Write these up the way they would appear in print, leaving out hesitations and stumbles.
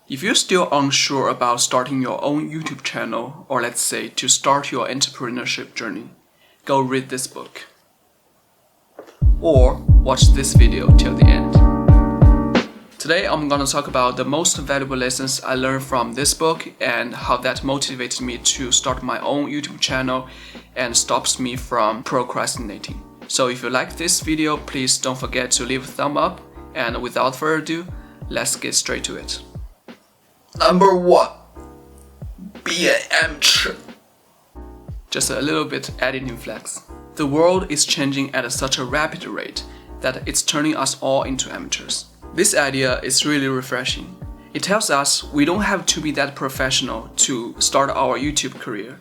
If you're still unsure about starting your own YouTube channel, or let's say to start your entrepreneurship journey, go read this book. Or watch this video till the end. Today I'm gonna talk about the most valuable lessons I learned from this book and how that motivated me to start my own YouTube channel and stops me from procrastinating. So if you like this video, please don't forget to leave a thumb up, and without further ado, let's get straight to it. Number 1. Be an amateur. Just a little bit editing flex. The world is changing at such a rapid rate that it's turning us all into amateurs. This idea is really refreshing. It tells us we don't have to be that professional to start our YouTube career,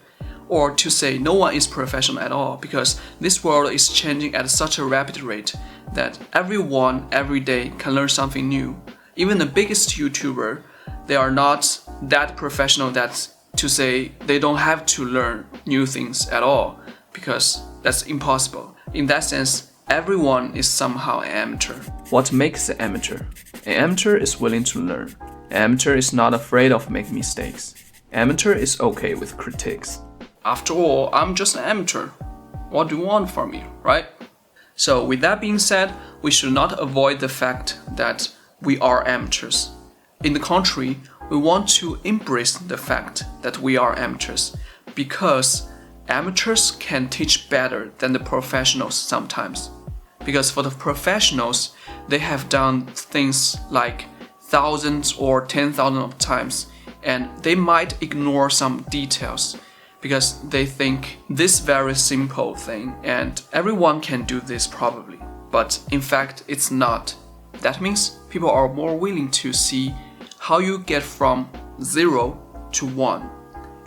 or to say no one is professional at all, because this world is changing at such a rapid rate that everyone every day can learn something new. Even the biggest YouTuber, they are not that professional that to say they don't have to learn new things at all, because that's impossible. In that sense, everyone is somehow an amateur. What makes an amateur? An amateur is willing to learn. An amateur is not afraid of making mistakes. An amateur is okay with critiques. After all, I'm just an amateur. What do you want from me, right? So with that being said, we should not avoid the fact that we are amateurs. In the contrary, we want to embrace the fact that we are amateurs, because amateurs can teach better than the professionals sometimes. Because for the professionals, they have done things like thousands or 10,000 of times, and they might ignore some details because they think this very simple thing and everyone can do this probably. But in fact, it's not. That means people are more willing to see how you get from 0 to 1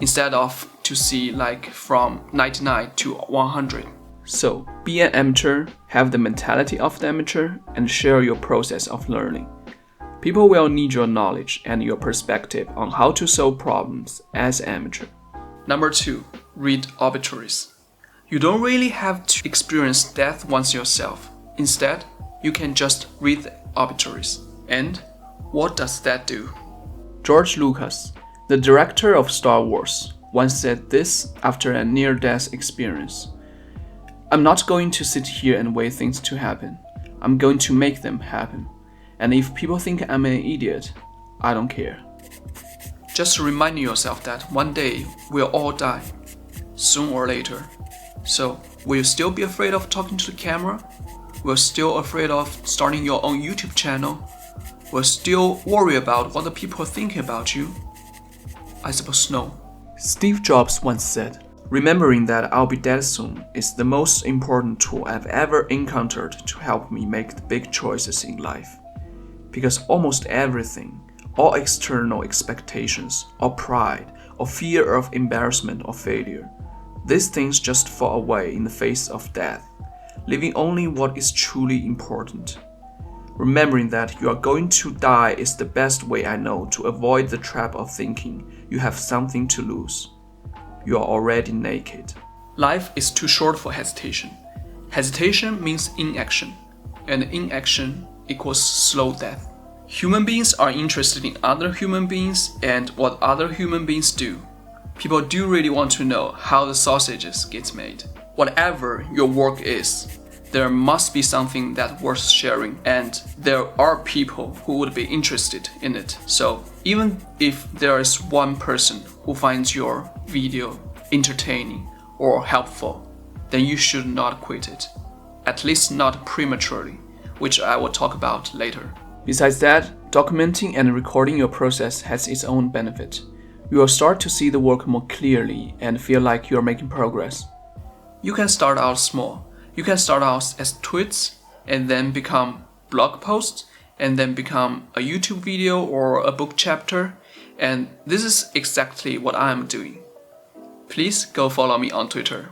instead of to see like from 99 to 100. So be an amateur, have the mentality of the amateur, and share your process of learning. People will need your knowledge and your perspective on how to solve problems as an amateur. Number 2, read Obituaries. You don't really have to experience death once yourself. Instead, you can just read the Obituaries. And what does that do? George Lucas, the director of Star Wars, once said this after a near-death experience. I'm not going to sit here and wait things to happen. I'm going to make them happen. And if people think I'm an idiot, I don't care. Just remind yourself that one day we'll all die, soon or later. So, will you still be afraid of talking to the camera? Will you still afraid of starting your own YouTube channel? Will you still worry about what the people think about you? I suppose no. Steve Jobs once said, "Remembering that I'll be dead soon is the most important tool I've ever encountered to help me make the big choices in life. Because almost everything, all external expectations, or pride, or fear of embarrassment or failure, these things just fall away in the face of death, leaving only what is truly important. Remembering that you are going to die is the best way I know to avoid the trap of thinking you have something to lose. You are already naked." Life is too short for hesitation. Hesitation means inaction, and inaction equals slow death. Human beings are interested in other human beings and what other human beings do. People do really want to know how the sausages get made. Whatever your work is, there must be something that's worth sharing, and there are people who would be interested in it. So even if there is one person who finds your video entertaining or helpful, then you should not quit it. At least not prematurely, which I will talk about later. Besides that, documenting and recording your process has its own benefit. You will start to see the work more clearly and feel like you are making progress. You can start out small. You can start out as tweets and then become blog posts and then become a YouTube video or a book chapter. And this is exactly what I am doing. Please go follow me on Twitter.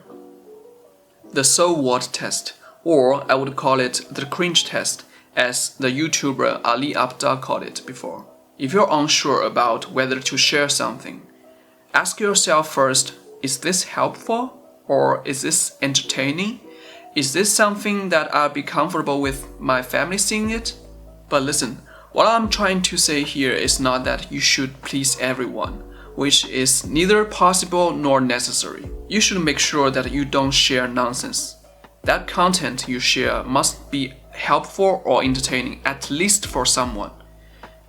The so what test, or I would call it the cringe test, as the YouTuber Ali Abda called it before. If you're unsure about whether to share something, ask yourself first, is this helpful or is this entertaining? Is this something that I'll be comfortable with my family seeing it? But listen, What I'm trying to say here is not that you should please everyone, which is neither possible nor necessary. You should make sure that you don't share nonsense. That content you share must be helpful or entertaining, at least for someone.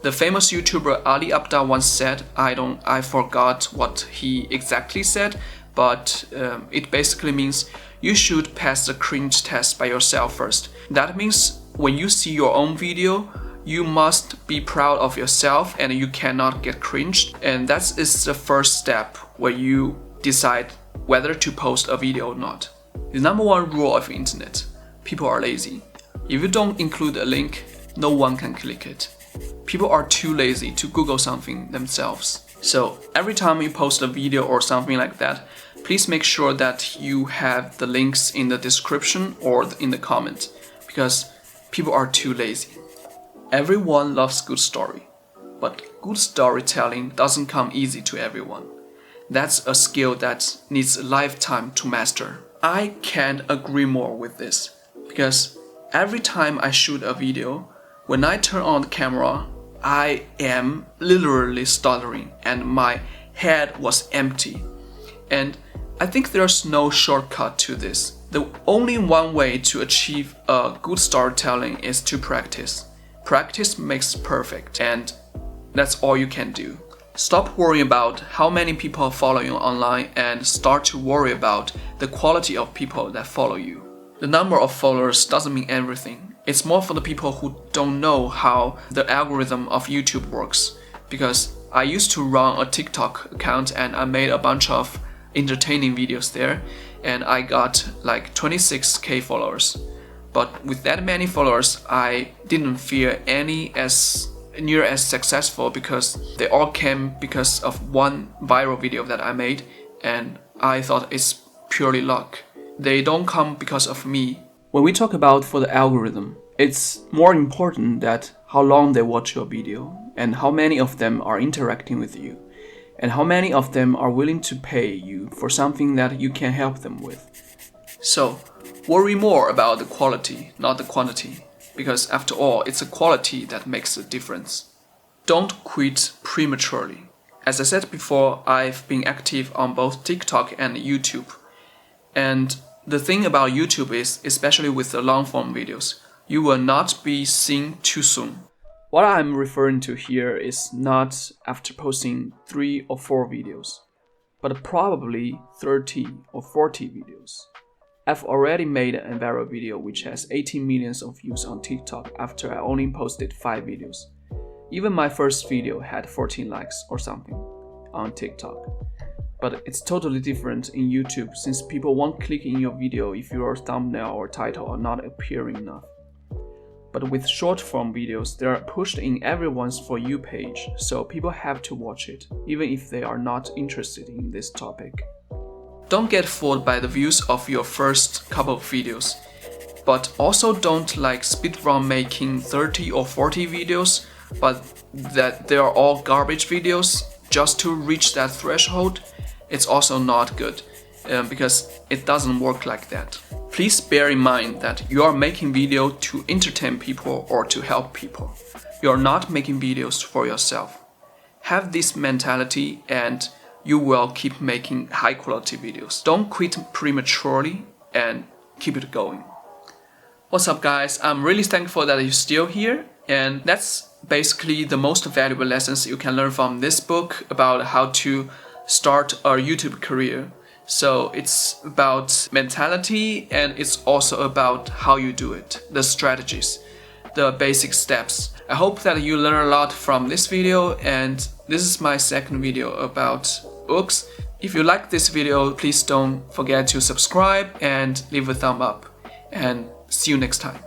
The famous YouTuber Ali Abda once said, I forgot what he exactly said, but it basically means you should pass the cringe test by yourself first. That means when you see your own video, you must be proud of yourself and you cannot get cringed. And that is the first step where you decide whether to post a video or not. The number one rule of the internet: people are lazy. If you don't include a link, no one can click it. People are too lazy to Google something themselves. So every time you post a video or something like that, please make sure that you have the links in the description or in the comment, because people are too lazy. Everyone loves good story, but good storytelling doesn't come easy to everyone. That's a skill that needs a lifetime to master. I can't agree more with this, because every time I shoot a video, when I turn on the camera, I am literally stuttering and my head was empty. And I think there's no shortcut to this. The only one way to achieve a good storytelling is to practice. Practice makes perfect, and that's all you can do. Stop worrying about how many people follow you online and start to worry about the quality of people that follow you. The number of followers doesn't mean everything. It's more for the people who don't know how the algorithm of YouTube works. Because I used to run a TikTok account and I made a bunch of entertaining videos there, and I got like 26k followers. But with that many followers, I didn't feel any as near as successful, because they all came because of one viral video that I made, and I thought it's purely luck. They don't come because of me. When we talk about for the algorithm, it's more important that how long they watch your video and how many of them are interacting with you and how many of them are willing to pay you for something that you can help them with. So, worry more about the quality, not the quantity, because after all, it's the quality that makes the difference. Don't quit prematurely. As I said before, I've been active on both TikTok and YouTube. And the thing about YouTube is, especially with the long-form videos, you will not be seen too soon. What I'm referring to here is not after posting 3 or 4 videos, but probably 30 or 40 videos. I've already made a viral video which has 18 million views on TikTok after I only posted 5 videos. Even my first video had 14 likes or something on TikTok. But it's totally different in YouTube, since people won't click in your video if your thumbnail or title are not appearing enough. But with short form videos, they are pushed in everyone's For You page, so people have to watch it, even if they are not interested in this topic. Don't get fooled by the views of your first couple of videos, but also don't speedrun making 30 or 40 videos, but that they are all garbage videos just to reach that threshold. It's also not good, because it doesn't work like that. Please bear in mind that you are making video to entertain people or to help people. You are not making videos for yourself. Have this mentality and you will keep making high quality videos. Don't quit prematurely and keep it going. What's up guys, I'm really thankful that you're still here, and that's basically the most valuable lessons you can learn from this book about how to start a YouTube career. So it's about mentality, and it's also about how you do it, the strategies, the basic steps. I hope that you learn a lot from this video, and this is my second video about books. If you like this video, please don't forget to subscribe and leave a thumb up, and see you next time.